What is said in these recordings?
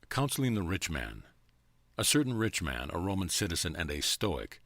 Counseling the rich man. A certain rich man, a Roman citizen and a Stoic,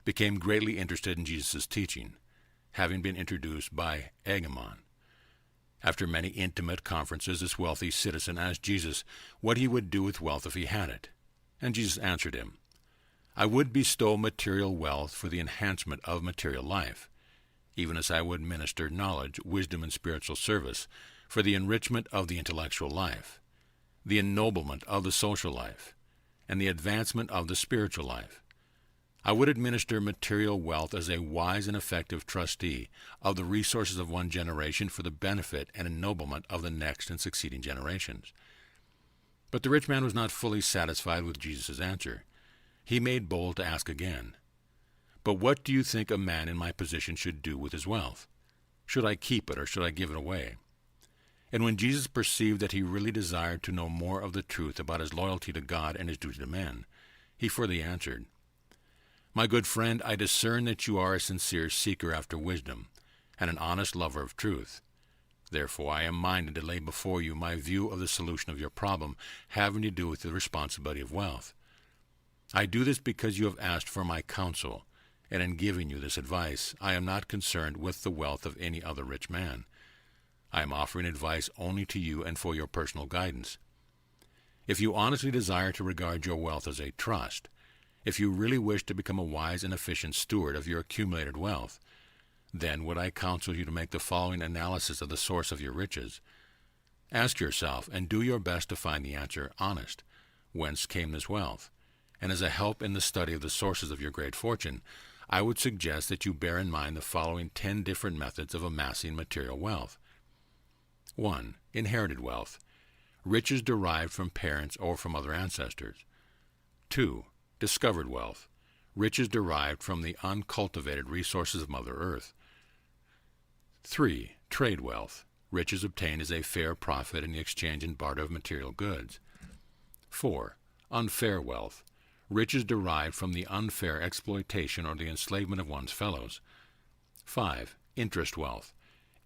became greatly interested in Jesus' teaching, having been introduced by Agamemnon. After many intimate conferences, this wealthy citizen asked Jesus what he would do with wealth if he had it. And Jesus answered him, "I would bestow material wealth for the enhancement of material life, even as I would minister knowledge, wisdom, and spiritual service for the enrichment of the intellectual life, the ennoblement of the social life, and the advancement of the spiritual life. I would administer material wealth as a wise and effective trustee of the resources of one generation for the benefit and ennoblement of the next and succeeding generations." But the rich man was not fully satisfied with Jesus' answer. He made bold to ask again, "But what do you think a man in my position should do with his wealth? Should I keep it or should I give it away?" And when Jesus perceived that he really desired to know more of the truth about his loyalty to God and his duty to men, he further answered, "My good friend, I discern that you are a sincere seeker after wisdom, and an honest lover of truth. Therefore I am minded to lay before you my view of the solution of your problem having to do with the responsibility of wealth. I do this because you have asked for my counsel, and in giving you this advice, I am not concerned with the wealth of any other rich man. I am offering advice only to you and for your personal guidance. If you honestly desire to regard your wealth as a trust, if you really wish to become a wise and efficient steward of your accumulated wealth, then would I counsel you to make the following analysis of the source of your riches. Ask yourself, and do your best to find the answer honest. Whence came this wealth? And as a help in the study of the sources of your great fortune, I would suggest that you bear in mind the following 10 different methods of amassing material wealth. 1. Inherited wealth. Riches derived from parents or from other ancestors. 2. Discovered wealth. Riches derived from the uncultivated resources of Mother Earth. 3. Trade wealth. Riches obtained as a fair profit in the exchange and barter of material goods. 4. Unfair wealth. Riches derived from the unfair exploitation or the enslavement of one's fellows. 5. Interest wealth.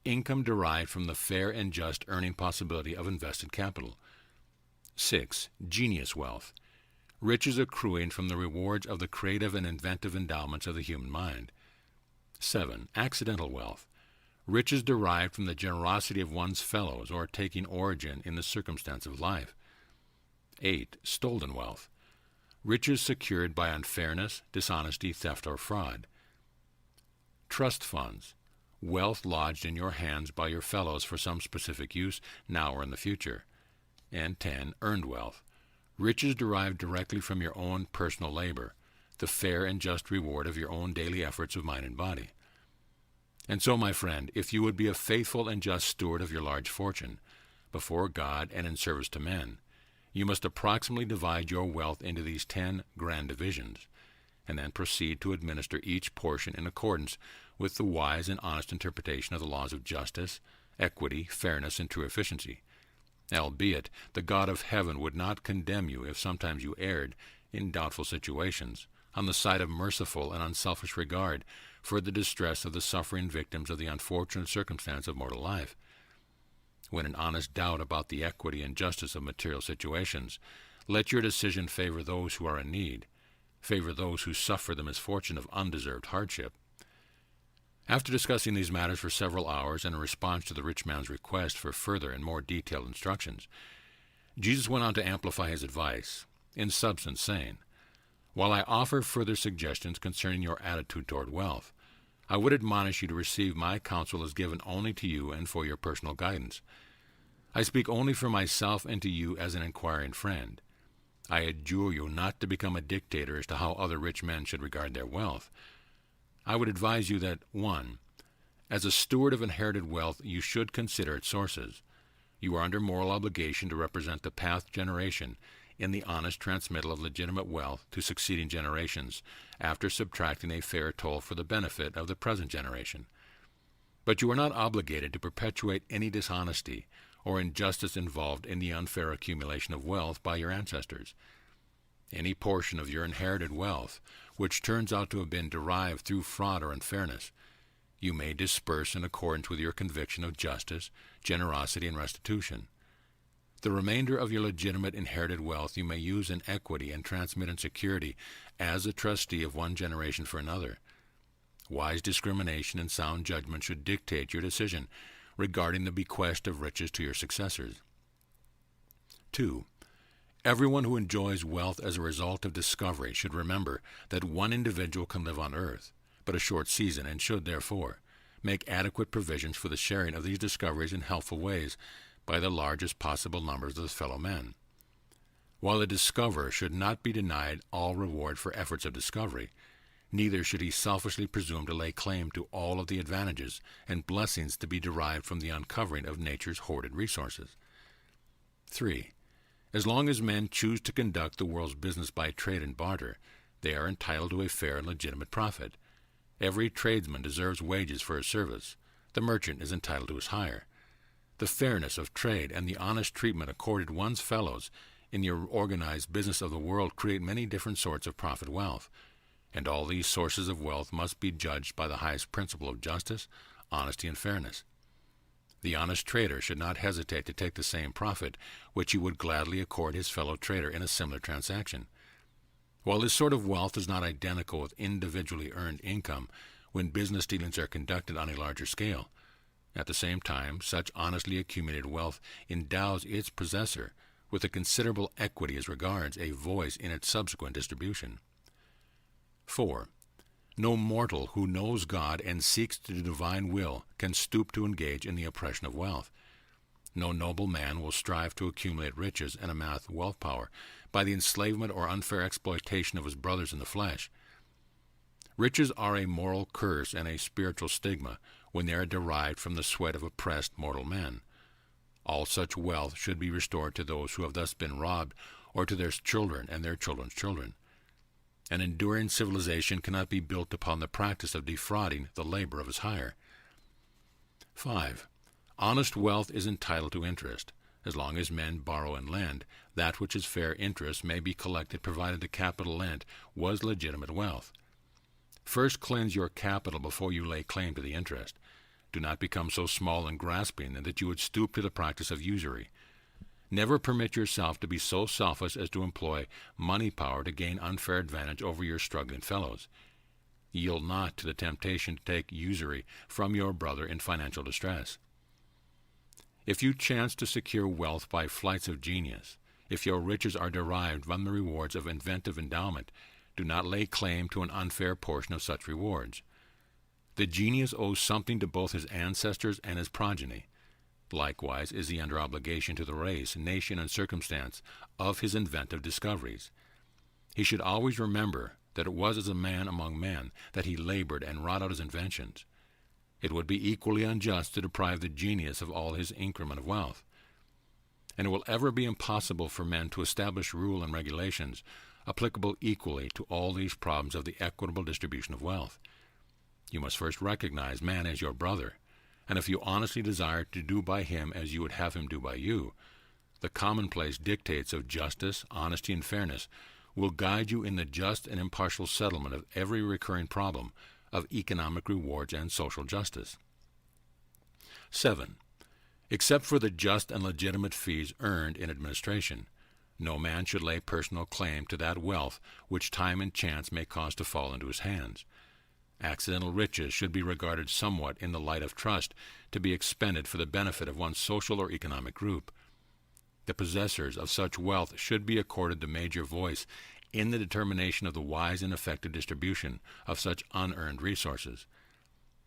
Income derived from the fair and just earning possibility of invested capital. 6. Genius wealth. Riches accruing from the rewards of the creative and inventive endowments of the human mind. 7. Accidental wealth. Riches derived from the generosity of one's fellows or taking origin in the circumstance of life. 8. Stolen wealth. Riches secured by unfairness, dishonesty, theft, or fraud. Trust funds. Wealth lodged in your hands by your fellows for some specific use, now or in the future. And 10. Earned wealth. Riches derived directly from your own personal labor, the fair and just reward of your own daily efforts of mind and body. And so, my friend, if you would be a faithful and just steward of your large fortune, before God and in service to men, you must approximately divide your wealth into these 10 grand divisions, and then proceed to administer each portion in accordance with the wise and honest interpretation of the laws of justice, equity, fairness, and true efficiency. Albeit, the God of heaven would not condemn you if sometimes you erred, in doubtful situations, on the side of merciful and unselfish regard for the distress of the suffering victims of the unfortunate circumstance of mortal life. When in honest doubt about the equity and justice of material situations, let your decision favor those who are in need, favor those who suffer the misfortune of undeserved hardship. After discussing these matters for several hours and in response to the rich man's request for further and more detailed instructions, Jesus went on to amplify his advice, in substance saying, "While I offer further suggestions concerning your attitude toward wealth, I would admonish you to receive my counsel as given only to you and for your personal guidance. I speak only for myself and to you as an inquiring friend. I adjure you not to become a dictator as to how other rich men should regard their wealth. I would advise you that, 1. As a steward of inherited wealth, you should consider its sources. You are under moral obligation to represent the past generation in the honest transmittal of legitimate wealth to succeeding generations, after subtracting a fair toll for the benefit of the present generation. But you are not obligated to perpetuate any dishonesty or injustice involved in the unfair accumulation of wealth by your ancestors. Any portion of your inherited wealth, which turns out to have been derived through fraud or unfairness, you may disperse in accordance with your conviction of justice, generosity, and restitution. The remainder of your legitimate inherited wealth you may use in equity and transmit in security as a trustee of one generation for another. Wise discrimination and sound judgment should dictate your decision regarding the bequest of riches to your successors. 2. Everyone who enjoys wealth as a result of discovery should remember that one individual can live on earth but a short season, and should, therefore, make adequate provisions for the sharing of these discoveries in helpful ways by the largest possible numbers of his fellow men. While the discoverer should not be denied all reward for efforts of discovery, neither should he selfishly presume to lay claim to all of the advantages and blessings to be derived from the uncovering of nature's hoarded resources. 3. As long as men choose to conduct the world's business by trade and barter, they are entitled to a fair and legitimate profit. Every tradesman deserves wages for his service. The merchant is entitled to his hire. The fairness of trade and the honest treatment accorded one's fellows in the organized business of the world create many different sorts of profit wealth, and all these sources of wealth must be judged by the highest principle of justice, honesty, and fairness. The honest trader should not hesitate to take the same profit which he would gladly accord his fellow trader in a similar transaction. While this sort of wealth is not identical with individually earned income when business dealings are conducted on a larger scale, at the same time, such honestly accumulated wealth endows its possessor with a considerable equity as regards a voice in its subsequent distribution. 4. No mortal who knows God and seeks the divine will can stoop to engage in the oppression of wealth. No noble man will strive to accumulate riches and amass wealth power by the enslavement or unfair exploitation of his brothers in the flesh. Riches are a moral curse and a spiritual stigma when they are derived from the sweat of oppressed mortal men. All such wealth should be restored to those who have thus been robbed, or to their children and their children's children. An enduring civilization cannot be built upon the practice of defrauding the labor of his hire. 5. Honest wealth is entitled to interest. As long as men borrow and lend, that which is fair interest may be collected provided the capital lent was legitimate wealth. First cleanse your capital before you lay claim to the interest. Do not become so small and grasping that you would stoop to the practice of usury. Never permit yourself to be so selfish as to employ money power to gain unfair advantage over your struggling fellows. Yield not to the temptation to take usury from your brother in financial distress. If you chance to secure wealth by flights of genius, if your riches are derived from the rewards of inventive endowment, do not lay claim to an unfair portion of such rewards. The genius owes something to both his ancestors and his progeny. Likewise is he under obligation to the race, nation, and circumstance of his inventive discoveries. He should always remember that it was as a man among men that he labored and wrought out his inventions. It would be equally unjust to deprive the genius of all his increment of wealth. And it will ever be impossible for men to establish rule and regulations applicable equally to all these problems of the equitable distribution of wealth. You must first recognize man as your brother, and if you honestly desire to do by him as you would have him do by you, the commonplace dictates of justice, honesty, and fairness will guide you in the just and impartial settlement of every recurring problem of economic rewards and social justice. 7. Except for the just and legitimate fees earned in administration, no man should lay personal claim to that wealth which time and chance may cause to fall into his hands. Accidental riches should be regarded somewhat in the light of trust to be expended for the benefit of one's social or economic group. The possessors of such wealth should be accorded the major voice in the determination of the wise and effective distribution of such unearned resources.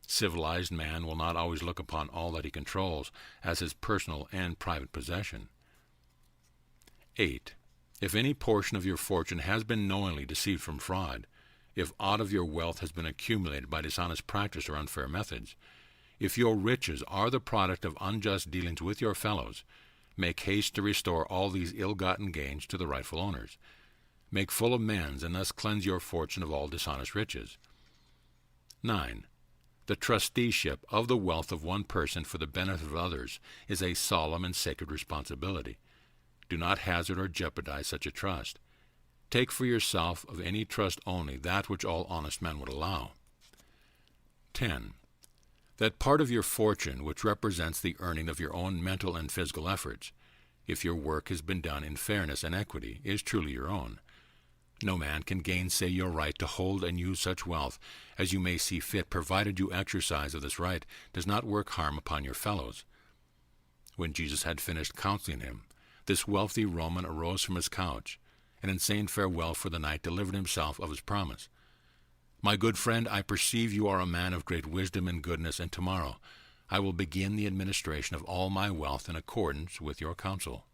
Civilized man will not always look upon all that he controls as his personal and private possession. 8. If any portion of your fortune has been knowingly deceived from fraud, if aught of your wealth has been accumulated by dishonest practice or unfair methods, if your riches are the product of unjust dealings with your fellows, make haste to restore all these ill-gotten gains to the rightful owners. Make full amends, and thus cleanse your fortune of all dishonest riches. 9. The trusteeship of the wealth of one person for the benefit of others is a solemn and sacred responsibility. Do not hazard or jeopardize such a trust. Take for yourself of any trust only that which all honest men would allow. 10. That part of your fortune which represents the earning of your own mental and physical efforts, if your work has been done in fairness and equity, is truly your own. No man can gainsay your right to hold and use such wealth as you may see fit, provided you exercise of this right does not work harm upon your fellows. When Jesus had finished counseling him, this wealthy Roman arose from his couch, and in saying farewell for the night delivered himself of his promise. My good friend, I perceive you are a man of great wisdom and goodness, and tomorrow I will begin the administration of all my wealth in accordance with your counsel.